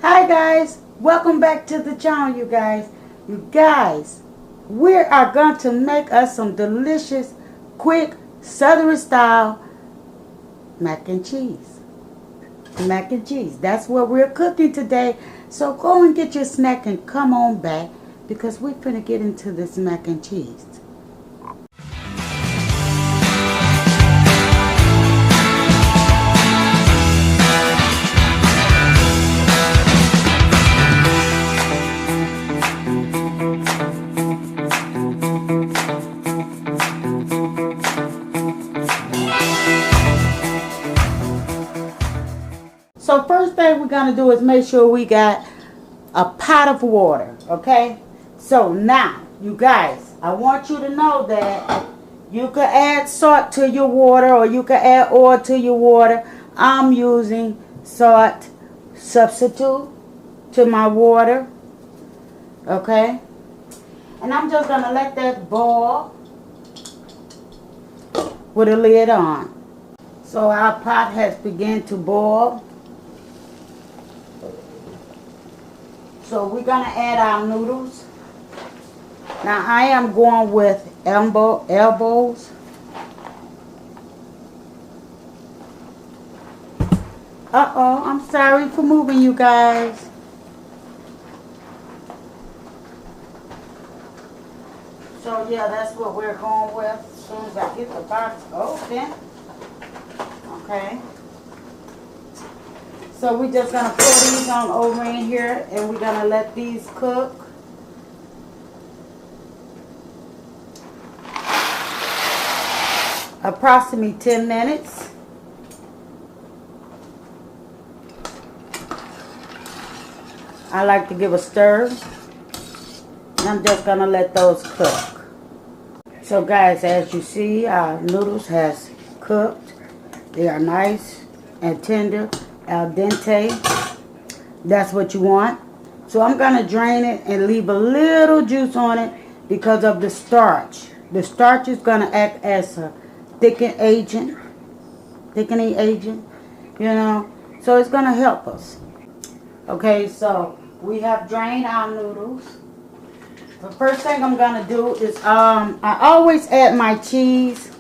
Hi guys, welcome back to the channel, you guys. You guys, we are going to make us some delicious, quick, southern style mac and cheese. Mac and cheese, that's what we're cooking today. So go and get your snack and come on back because we're finna get into this mac and cheese. So first thing we're going to do is make sure we got a pot of water, okay? So now, you guys, I want you to know that you can add salt to your water or you can add oil to your water. I'm using salt substitute to my water, okay? And I'm just going to let that boil with a lid on. So our pot has begun to boil. So we're going to add our noodles. Now I am going with elbows. Uh-oh, I'm sorry for moving you guys. So yeah, that's what we're going with as soon as I get the box open. Okay. So we're just going to pour these on over in here and we're going to let these cook. Approximately 10 minutes. I like to give a stir. And I'm just going to let those cook. So guys, as you see, our noodles has cooked. They are nice and tender. Al dente. That's what you want. So I'm going to drain it and leave a little juice on it because of the starch. The starch is going to act as a thickening agent, you know. So it's going to help us. Okay, so we have drained our noodles. The first thing I'm going to do is I always add my cheese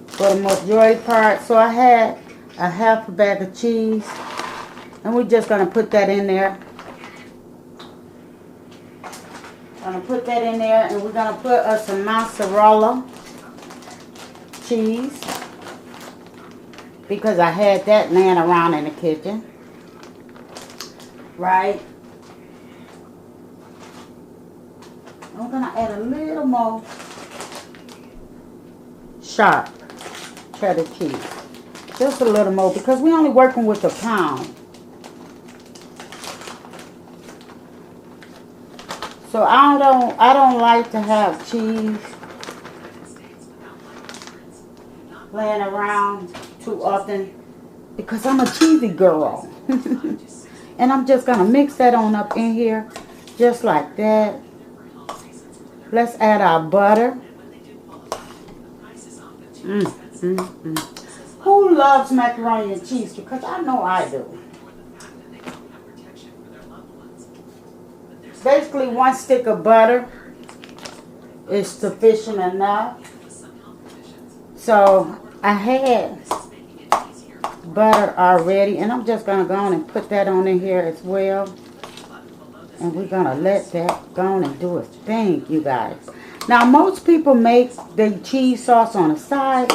for the majority part. So I had a half a bag of cheese and we're just going to put that in there. Going to put that in there and we're going to put us some mozzarella cheese because I had that laying around in the kitchen, right? I'm going to add a little more sharp cheddar cheese. Just a little more because we're only working with a pound. So I don't like to have cheese laying around too often because I'm a cheesy girl. And I'm just gonna mix that on up in here just like that. Let's add our butter. Who loves macaroni and cheese? Because I know I do. Basically, 1 stick of butter is sufficient enough. So I had butter already, and I'm just gonna go on and put that on in here as well. And we're gonna let that go on and do its thing, you guys. Now, most people make the cheese sauce on the side.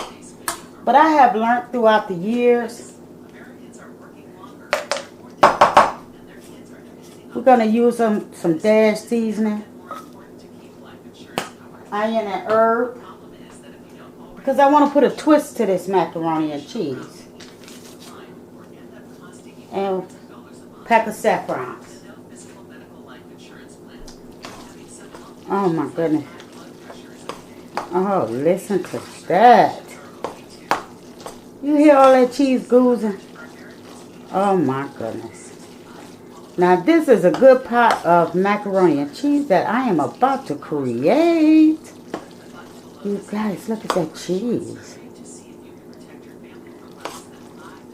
But I have learned throughout the years, we're going to use some dash seasoning, onion and herb, because I want to put a twist to this macaroni and cheese. And a pack of saffrons. Oh my goodness. Oh, listen to that. You hear all that cheese goozing? Oh my goodness. Now this is a good pot of macaroni and cheese that I am about to create. You guys, look at that cheese.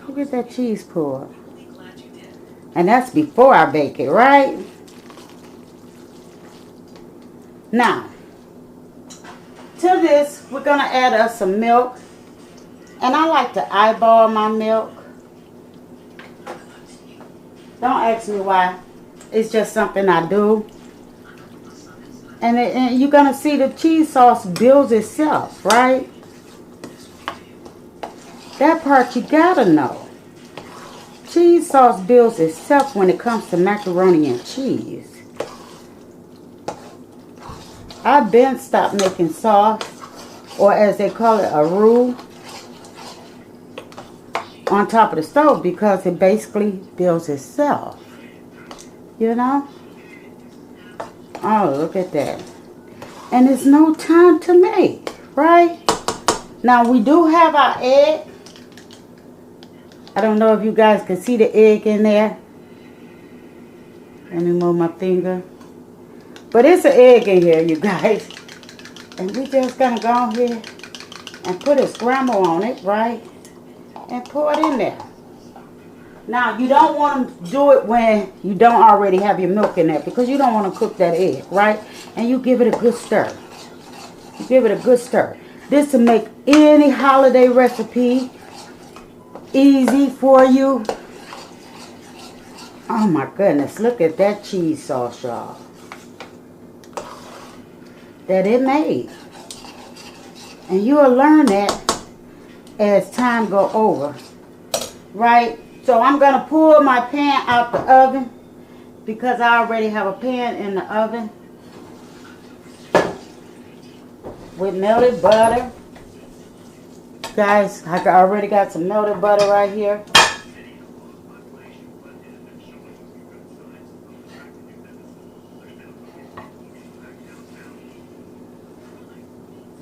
Look at that cheese pour. And that's before I bake it, right? Now, to this, we're going to add us some milk. And I like to eyeball my milk. Don't ask me why. It's just something I do. And you're going to see the cheese sauce builds itself, right? That part you got to know. Cheese sauce builds itself when it comes to macaroni and cheese. I've been stopped making sauce, or as they call it, a roux, on top of the stove because it basically builds itself. You know? Oh, look at that. And it's no time to make, right? Now, we do have our egg. I don't know if you guys can see the egg in there. Let me move my finger. But it's an egg in here, you guys. And we just gonna go here and put a scramble on it, right? And pour it in there. Now, you don't want to do it when you don't already have your milk in there because you don't want to cook that egg, right? And you give it a good stir. You give it a good stir. This will make any holiday recipe easy for you. Oh my goodness, look at that cheese sauce, y'all. That it made. And you will learn that as time go over. Right? So I'm going to pull my pan out the oven because I already have a pan in the oven with melted butter. Guys, I already got some melted butter right here.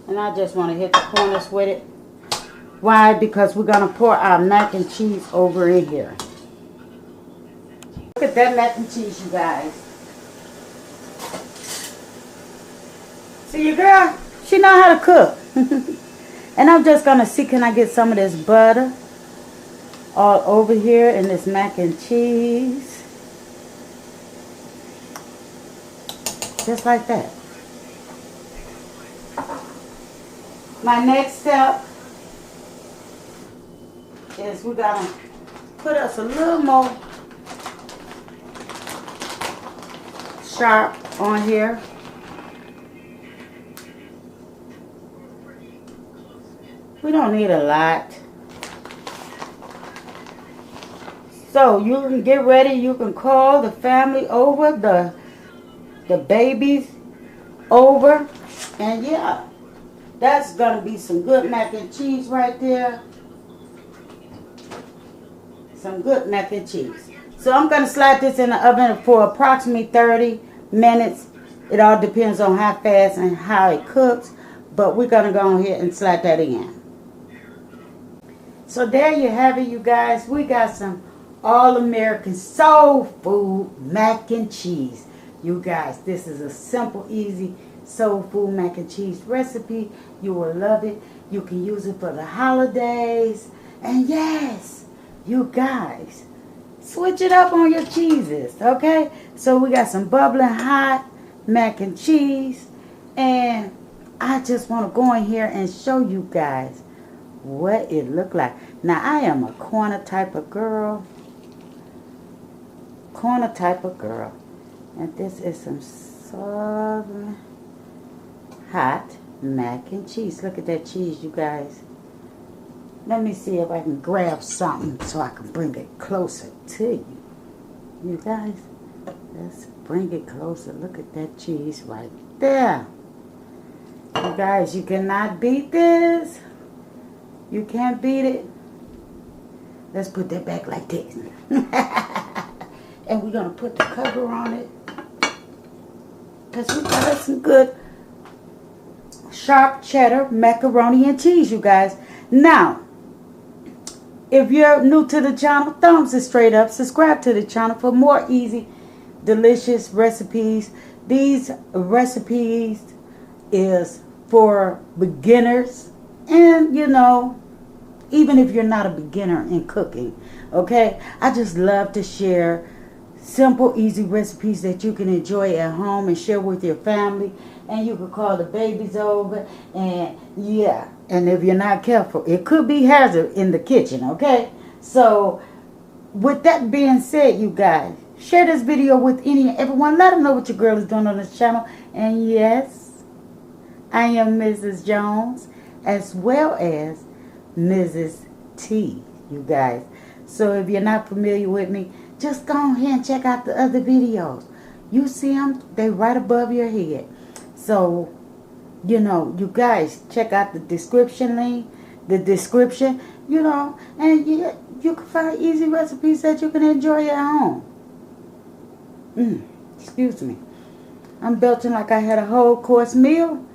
And I just want to hit the corners with it. Why? Because we're going to pour our mac and cheese over in here. Look at that mac and cheese, you guys. See your girl? She know how to cook. And I'm just going to see, can I get some of this butter all over here in this mac and cheese. Just like that. My next step is we're going to put us a little more sharp on here. We don't need a lot. So you can get ready. You can call the family over, the babies over. And yeah, that's going to be some good mac and cheese right there. Some good mac and cheese. So I'm going to slide this in the oven for approximately 30 minutes. It all depends on how fast and how it cooks. But we're going to go ahead and slide that in. So there you have it, you guys. We got some all-American soul food mac and cheese. You guys, this is a simple, easy soul food mac and cheese recipe. You will love it. You can use it for the holidays. And yes, you guys, switch it up on your cheeses, okay? So we got some bubbling hot mac and cheese. And I just want to go in here and show you guys what it looked like. Now, I am a corner type of girl. Corner type of girl. And this is some southern hot mac and cheese. Look at that cheese, you guys. Let me see if I can grab something so I can bring it closer to you. You guys, let's bring it closer. Look at that cheese right there. You guys, you cannot beat this. You can't beat it. Let's put that back like this. And we're going to put the cover on it. Because we got some good sharp cheddar macaroni and cheese, you guys. Now, if you're new to the channel, thumbs it straight up. Subscribe to the channel for more easy, delicious recipes. These recipes is for beginners. And, you know, even if you're not a beginner in cooking, okay? I just love to share simple, easy recipes that you can enjoy at home and share with your family. And you can call the babies over. And yeah, and if you're not careful, it could be hazard in the kitchen, okay? So with that being said, you guys, share this video with any and everyone. Let them know what your girl is doing on this channel. And yes, I am Mrs. Jones as well as Mrs. T, you guys. So if you're not familiar with me, just go ahead and check out the other videos. You see them, they right above your head. So, you know, you guys check out the description link, the description, you know, and you can find easy recipes that you can enjoy at home. Excuse me. I'm belching like I had a whole course meal.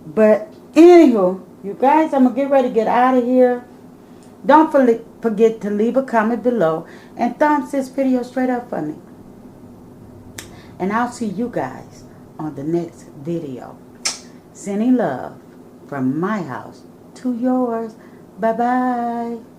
But anywho, you guys, I'm going to get ready to get out of here. Don't forget to leave a comment below and thumbs this video straight up for me. And I'll see you guys on the next video. Sending love from my house to yours. Bye-bye.